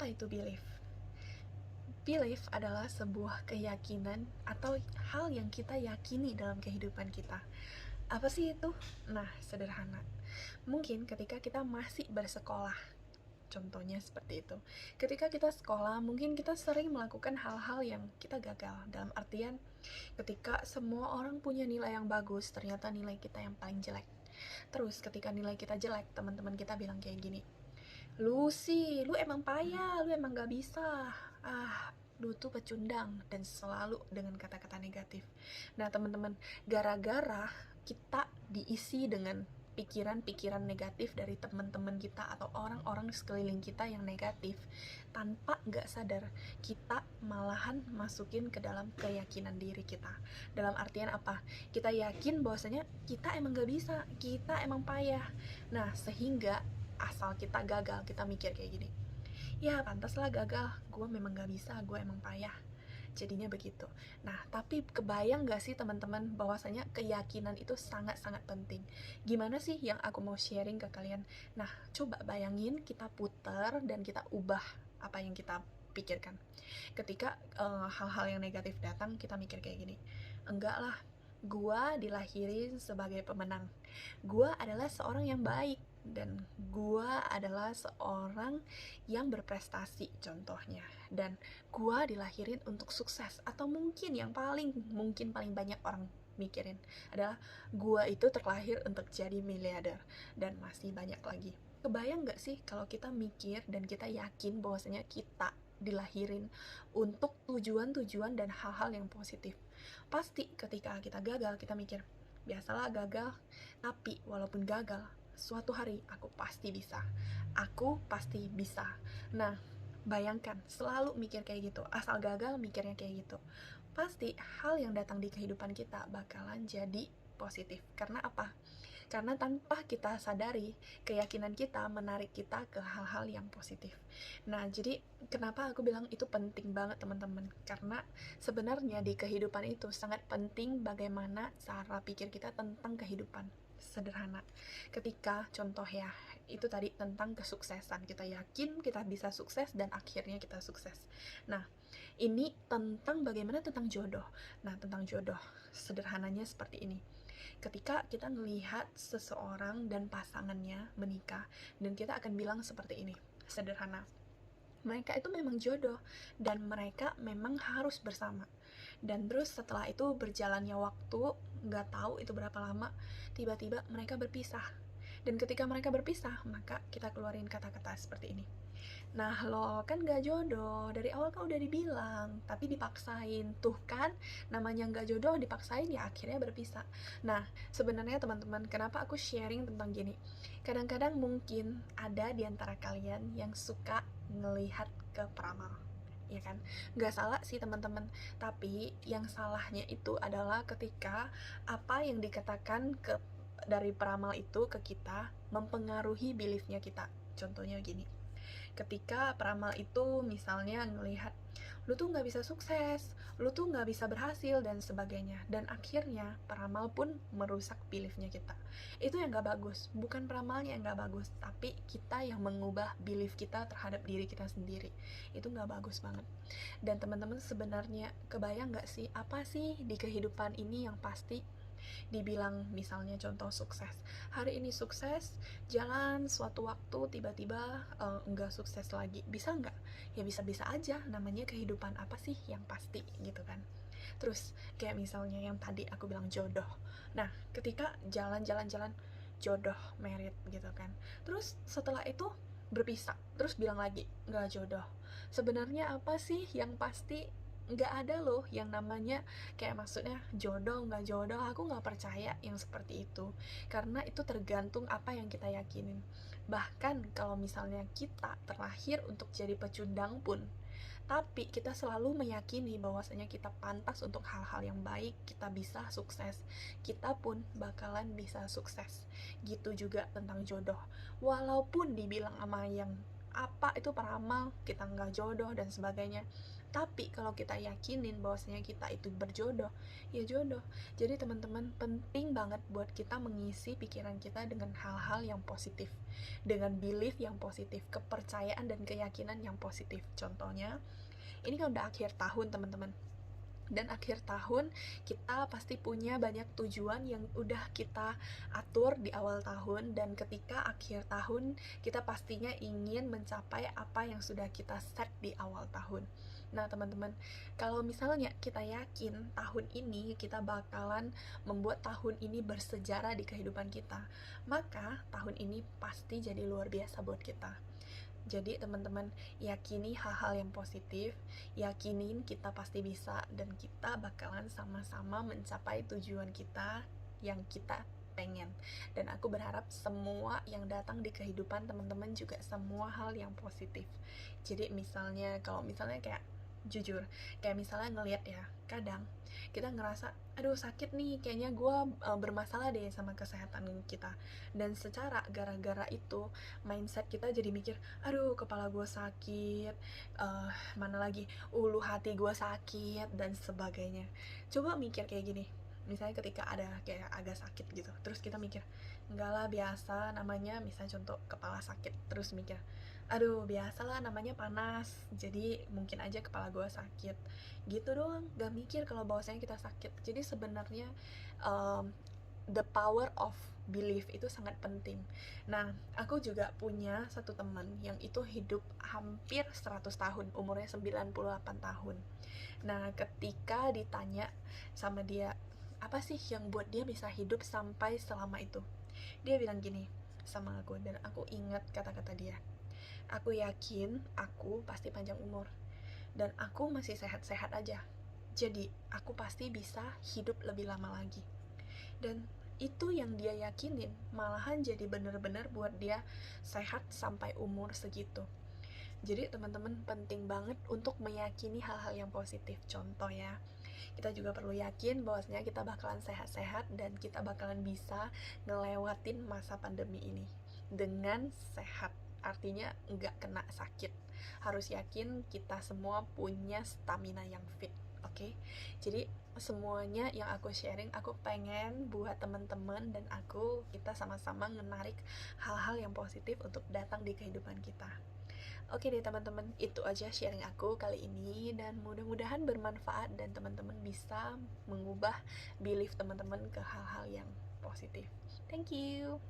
Apa itu belief? Belief adalah sebuah keyakinan atau hal yang kita yakini dalam kehidupan kita. Apa sih itu? Nah, sederhana. Mungkin ketika kita masih bersekolah, contohnya seperti itu. Ketika kita sekolah, mungkin kita sering melakukan hal-hal yang kita gagal. Dalam artian, ketika semua orang punya nilai yang bagus, ternyata nilai kita yang paling jelek. Terus ketika nilai kita jelek, teman-teman kita bilang kayak gini, lu emang payah, lu emang gak bisa, lu tuh pecundang, dan selalu dengan kata-kata negatif. Nah teman-teman, gara-gara kita diisi dengan pikiran-pikiran negatif dari teman-teman kita atau orang-orang sekeliling kita yang negatif, tanpa gak sadar kita malahan masukin ke dalam keyakinan diri kita. Dalam artian apa? Kita yakin bahwasanya kita emang gak bisa, kita emang payah. Nah sehingga asal kita gagal, kita mikir kayak gini, ya pantaslah gagal, gue memang gak bisa, gue emang payah. Jadinya begitu. Nah, tapi kebayang gak sih teman-teman bahwasanya keyakinan itu sangat-sangat penting. Gimana sih yang aku mau sharing ke kalian? Nah, coba bayangin kita putar dan kita ubah apa yang kita pikirkan. Ketika hal-hal yang negatif datang, kita mikir kayak gini, enggak lah, gua dilahirin sebagai pemenang. Gua adalah seorang yang baik dan gua adalah seorang yang berprestasi contohnya, dan gua dilahirin untuk sukses. Atau mungkin yang paling banyak orang mikirin adalah gua itu terlahir untuk jadi miliarder, dan masih banyak lagi. Kebayang gak sih kalau kita mikir dan kita yakin bahwasanya kita dilahirin untuk tujuan-tujuan dan hal-hal yang positif? Pasti ketika kita gagal, kita mikir, biasalah gagal, tapi walaupun gagal, suatu hari aku pasti bisa. Aku pasti bisa. Nah, bayangkan, selalu mikir kayak gitu. Asal gagal, mikirnya kayak gitu. Pasti hal yang datang di kehidupan kita bakalan jadi positif. Karena apa? Karena tanpa kita sadari, keyakinan kita menarik kita ke hal-hal yang positif. Nah, jadi kenapa aku bilang itu penting banget teman-teman? Karena sebenarnya di kehidupan itu sangat penting bagaimana cara pikir kita tentang kehidupan. Sederhana. Ketika contoh ya, itu tadi tentang kesuksesan. Kita yakin kita bisa sukses dan akhirnya kita sukses. Nah, ini tentang bagaimana tentang jodoh. Nah, tentang jodoh, sederhananya seperti ini. Ketika kita melihat seseorang dan pasangannya menikah, dan kita akan bilang seperti ini, sederhana, mereka itu memang jodoh dan mereka memang harus bersama. Dan terus setelah itu berjalannya waktu, nggak tahu itu berapa lama, tiba-tiba mereka berpisah. Dan ketika mereka berpisah, maka kita keluarin kata-kata seperti ini, nah lo kan gak jodoh, dari awal kan udah dibilang, tapi dipaksain. Tuh kan, namanya gak jodoh dipaksain, ya akhirnya berpisah. Nah, sebenarnya teman-teman, kenapa aku sharing tentang gini? Kadang-kadang mungkin ada di antara kalian yang suka ngelihat ke peramal, ya kan? Gak salah sih teman-teman, tapi yang salahnya itu adalah ketika apa yang dikatakan dari peramal itu ke kita mempengaruhi beliefnya kita. Contohnya gini, ketika peramal itu misalnya ngelihat lu tuh nggak bisa sukses, lu tuh nggak bisa berhasil dan sebagainya, dan akhirnya peramal pun merusak beliefnya kita. Itu yang nggak bagus, bukan peramalnya yang nggak bagus, tapi kita yang mengubah belief kita terhadap diri kita sendiri. Itu nggak bagus banget. Dan teman-teman, sebenarnya kebayang nggak sih apa sih di kehidupan ini yang pasti dibilang, misalnya contoh sukses, hari ini sukses, jalan suatu waktu tiba-tiba enggak sukses lagi, bisa nggak? Ya bisa-bisa aja, namanya kehidupan, apa sih yang pasti gitu kan. Terus kayak misalnya yang tadi aku bilang jodoh, nah ketika jalan-jalan jodoh, merit gitu kan, terus setelah itu berpisah, terus bilang lagi nggak jodoh. Sebenarnya apa sih yang pasti? Nggak ada loh yang namanya kayak maksudnya jodoh nggak jodoh, aku nggak percaya yang seperti itu, karena itu tergantung apa yang kita yakinin. Bahkan kalau misalnya kita terlahir untuk jadi pecundang pun, tapi kita selalu meyakini bahwasanya kita pantas untuk hal-hal yang baik, kita bisa sukses, kita pun bakalan bisa sukses. Gitu juga tentang jodoh, walaupun dibilang sama yang apa itu peramal, kita nggak jodoh dan sebagainya. Tapi kalau kita yakinin bahwasanya kita itu berjodoh, ya jodoh. Jadi teman-teman, penting banget buat kita mengisi pikiran kita dengan hal-hal yang positif, dengan belief yang positif, kepercayaan dan keyakinan yang positif. Contohnya, ini kan udah akhir tahun teman-teman, dan akhir tahun kita pasti punya banyak tujuan yang udah kita atur di awal tahun, dan ketika akhir tahun kita pastinya ingin mencapai apa yang sudah kita set di awal tahun. Nah teman-teman, kalau misalnya kita yakin tahun ini kita bakalan membuat tahun ini bersejarah di kehidupan kita, maka tahun ini pasti jadi luar biasa buat kita. Jadi teman-teman, yakini hal-hal yang positif, yakinin kita pasti bisa, dan kita bakalan sama-sama mencapai tujuan kita yang kita pengen. Dan aku berharap semua yang datang di kehidupan teman-teman juga semua hal yang positif. Jadi misalnya, kalau misalnya kayak jujur, kayak misalnya ngelihat ya, kadang kita ngerasa aduh sakit nih, kayaknya gue bermasalah deh sama kesehatan kita, dan secara gara-gara itu mindset kita jadi mikir aduh kepala gue sakit, mana lagi ulu hati gue sakit dan sebagainya. Coba mikir kayak gini, misalnya ketika ada kayak agak sakit gitu, terus kita mikir enggak lah biasa namanya, misalnya contoh kepala sakit, terus mikir aduh biasalah namanya panas, jadi mungkin aja kepala gue sakit, gitu doang, gak mikir kalau bahwasanya kita sakit. Jadi sebenarnya um, the power of belief itu sangat penting. Nah, aku juga punya satu teman yang itu hidup hampir 100 tahun, umurnya 98 tahun. Nah, ketika ditanya sama dia, apa sih yang buat dia bisa hidup sampai selama itu? Dia bilang gini sama aku, dan aku ingat kata-kata dia. Aku yakin aku pasti panjang umur, dan aku masih sehat-sehat aja. Jadi, aku pasti bisa hidup lebih lama lagi. Dan itu yang dia yakinin, malahan jadi bener-bener buat dia sehat sampai umur segitu. Jadi teman-teman, penting banget untuk meyakini hal-hal yang positif. Contoh ya, kita juga perlu yakin bahwasanya kita bakalan sehat-sehat dan kita bakalan bisa ngelewatin masa pandemi ini dengan sehat. Artinya nggak kena sakit. Harus yakin kita semua punya stamina yang fit. Oke, jadi semuanya yang aku sharing, aku pengen buat teman-teman dan kita sama-sama menarik hal-hal yang positif untuk datang di kehidupan kita. Oke deh teman-teman, itu aja sharing aku kali ini, dan mudah-mudahan bermanfaat dan teman-teman bisa mengubah belief teman-teman ke hal-hal yang positif. Thank you.